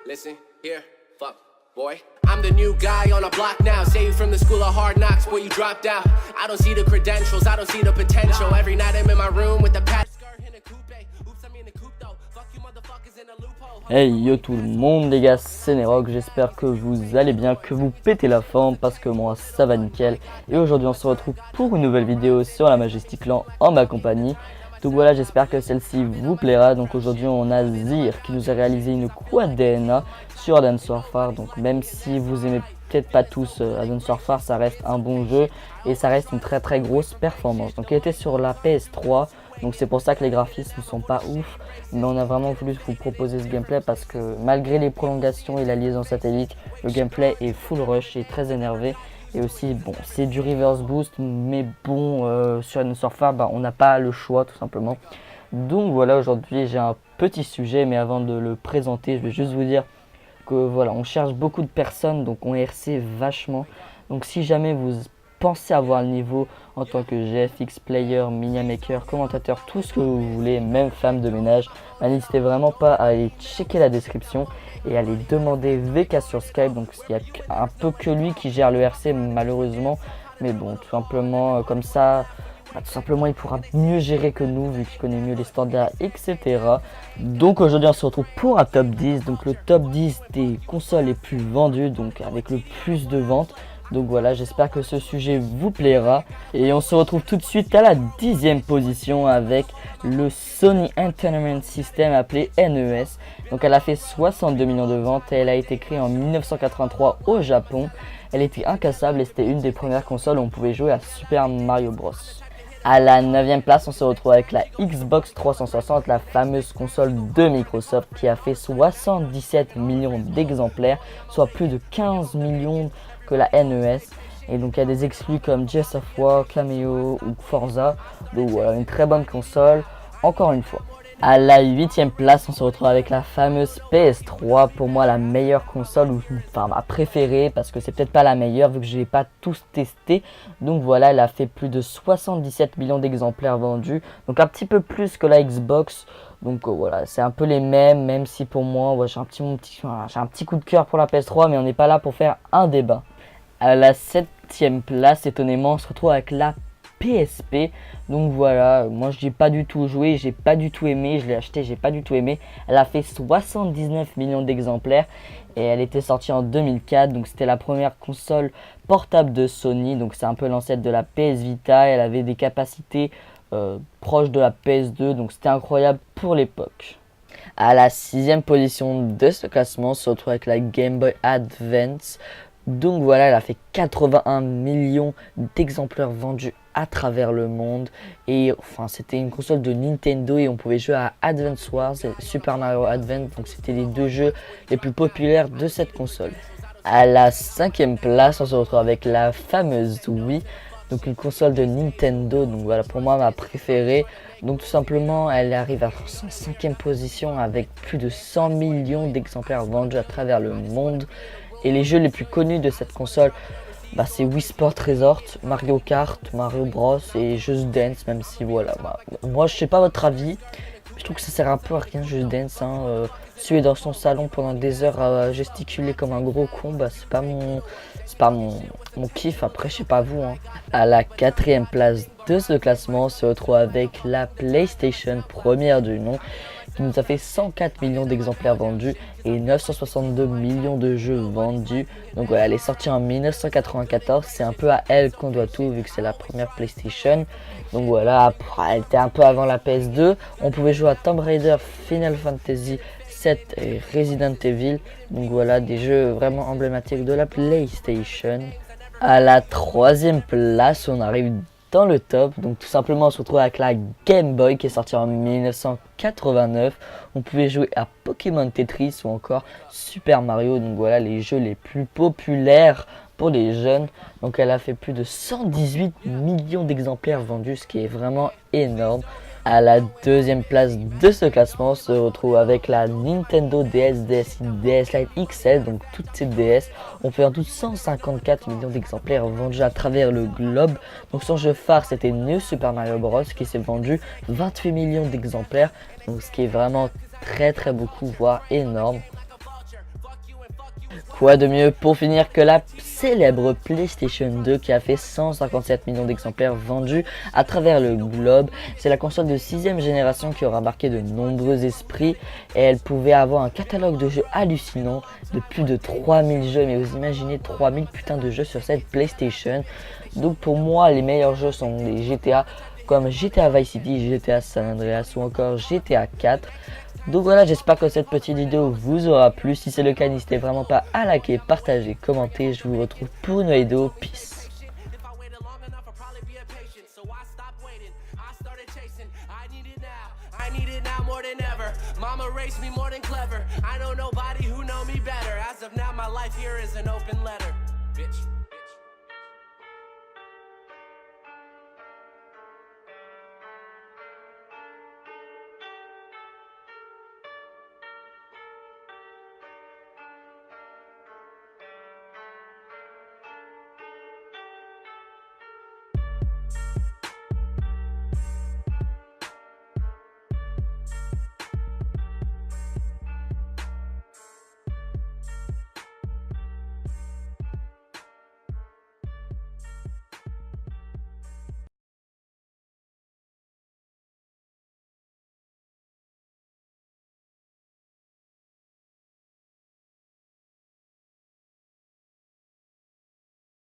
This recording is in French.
Listen, here, fuck, boy. I'm the new guy on a block now. Saved from the school of hard knocks, boy, you dropped out. I don't see the credentials, I don't see the potential. Every night I'm in my room with the pad. Hey yo tout le monde les gars, c'est Nerok, j'espère que vous allez bien, que vous pétez la forme parce que moi ça va nickel. Et aujourd'hui on se retrouve pour une nouvelle vidéo sur la Majestic Clan en ma compagnie. Donc voilà, j'espère que celle-ci vous plaira. Donc aujourd'hui on a Zir qui nous a réalisé une quad DNA sur Advance Warfare. Donc même si vous aimez peut-être pas tous Advance Warfare, ça reste un bon jeu et ça reste une très grosse performance. Donc il était sur la PS3. Donc c'est pour ça que les graphismes ne sont pas ouf, mais on a vraiment voulu vous proposer ce gameplay parce que malgré les prolongations et la liaison satellite, le gameplay est full rush et très énervé. Et aussi bon, c'est du reverse boost, mais bon sur Advance Warfare on n'a pas le choix tout simplement. Donc voilà, aujourd'hui j'ai un petit sujet, mais avant de le présenter je vais juste vous dire que voilà, on cherche beaucoup de personnes, donc on RC vachement. Donc si jamais vous pensez avoir le niveau en tant que GFX player, miniamaker, commentateur, tout ce que vous voulez, même femme de ménage, n'hésitez vraiment pas à aller checker la description et à aller demander VK sur Skype. Donc il y a un peu que lui qui gère le RC malheureusement, mais bon, tout simplement comme ça, tout simplement il pourra mieux gérer que nous vu qu'il connaît mieux les standards, etc. Donc aujourd'hui on se retrouve pour un top 10, donc le top 10 des consoles les plus vendues, donc avec le plus de ventes. Donc voilà, j'espère que ce sujet vous plaira. Et on se retrouve tout de suite à la 10e position avec le Sony Entertainment System appelé NES. Donc elle a fait 62 millions de ventes et elle a été créée en 1983 au Japon. Elle était incassable et c'était une des premières consoles où on pouvait jouer à Super Mario Bros. À la 9e place, on se retrouve avec la Xbox 360, la fameuse console de Microsoft qui a fait 77 millions d'exemplaires, soit plus de 15 millions que la NES. Et donc il y a des exclus comme Gears of War, Cameo ou Forza. Donc voilà, une très bonne console, encore une fois. À la 8e place, on se retrouve avec la fameuse PS3, pour moi la meilleure console, enfin ma préférée, parce que c'est peut-être pas la meilleure vu que je l'ai pas tous testé. Donc voilà, elle a fait plus de 77 millions d'exemplaires vendus, donc un petit peu plus que la Xbox. Donc voilà, c'est un peu les mêmes, même si pour moi, ouais, j'ai un petit coup de cœur pour la PS3, mais on n'est pas là pour faire un débat. À la 7e place, étonnamment, on se retrouve avec la PSP. Donc voilà, moi je n'ai pas du tout joué, j'ai pas du tout aimé, je l'ai acheté, j'ai pas du tout aimé. Elle a fait 79 millions d'exemplaires et elle était sortie en 2004, donc c'était la première console portable de Sony, donc c'est un peu l'ancêtre de la PS Vita. Elle avait des capacités proches de la PS2, donc c'était incroyable pour l'époque. À la 6e position de ce classement, on se retrouve avec la Game Boy Advance. Donc voilà, elle a fait 81 millions d'exemplaires vendus à travers le monde. Et enfin, c'était une console de Nintendo et on pouvait jouer à Advance Wars et Super Mario Advance. Donc c'était les deux jeux les plus populaires de cette console. À la 5e place, on se retrouve avec la fameuse Wii. Donc une console de Nintendo, donc voilà pour moi ma préférée. Donc tout simplement elle arrive à sa 5e position avec plus de 100 millions d'exemplaires vendus à travers le monde. Et les jeux les plus connus de cette console, c'est Wii Sport Resort, Mario Kart, Mario Bros et Just Dance, même si voilà, moi je sais pas votre avis, je trouve que ça sert un peu à rien Just Dance, suer dans son salon pendant des heures à gesticuler comme un gros con, c'est pas mon kiff. Après je sais pas vous. À la 4e place de ce classement, on se retrouve avec la PlayStation, première du nom, qui nous a fait 104 millions d'exemplaires vendus et 962 millions de jeux vendus. Donc voilà, elle est sortie en 1994, c'est un peu à elle qu'on doit tout vu que c'est la première PlayStation. Donc voilà, elle était un peu avant la PS2, on pouvait jouer à Tomb Raider, Final Fantasy 7 et Resident Evil. Donc voilà, des jeux vraiment emblématiques de la PlayStation. À la 3e place, on arrive dans le top, donc tout simplement on se retrouve avec la Game Boy qui est sortie en 1989. On pouvait jouer à Pokémon Tetris ou encore Super Mario, donc voilà les jeux les plus populaires pour les jeunes. Donc elle a fait plus de 118 millions d'exemplaires vendus, ce qui est vraiment énorme. À la 2e place de ce classement, on se retrouve avec la Nintendo DS, DSi, DS Lite XL, donc toutes ces DS ont fait en tout 154 millions d'exemplaires vendus à travers le globe. Donc son jeu phare c'était New Super Mario Bros qui s'est vendu 28 millions d'exemplaires, donc ce qui est vraiment très beaucoup, voire énorme. Quoi de mieux pour finir que la célèbre PlayStation 2 qui a fait 157 millions d'exemplaires vendus à travers le globe. C'est la console de 6ème génération qui aura marqué de nombreux esprits et elle pouvait avoir un catalogue de jeux hallucinant de plus de 3000 jeux. Mais vous imaginez 3000 putains de jeux sur cette PlayStation. Donc pour moi les meilleurs jeux sont des GTA comme GTA Vice City, GTA San Andreas ou encore GTA 4. Donc voilà, j'espère que cette petite vidéo vous aura plu. Si c'est le cas, n'hésitez vraiment pas à liker, partager, commenter. Je vous retrouve pour une nouvelle vidéo. Peace. I need it now more than ever. Mama raised me more than clever. I know nobody who know me better. As of now, my life here is an open letter. Bitch.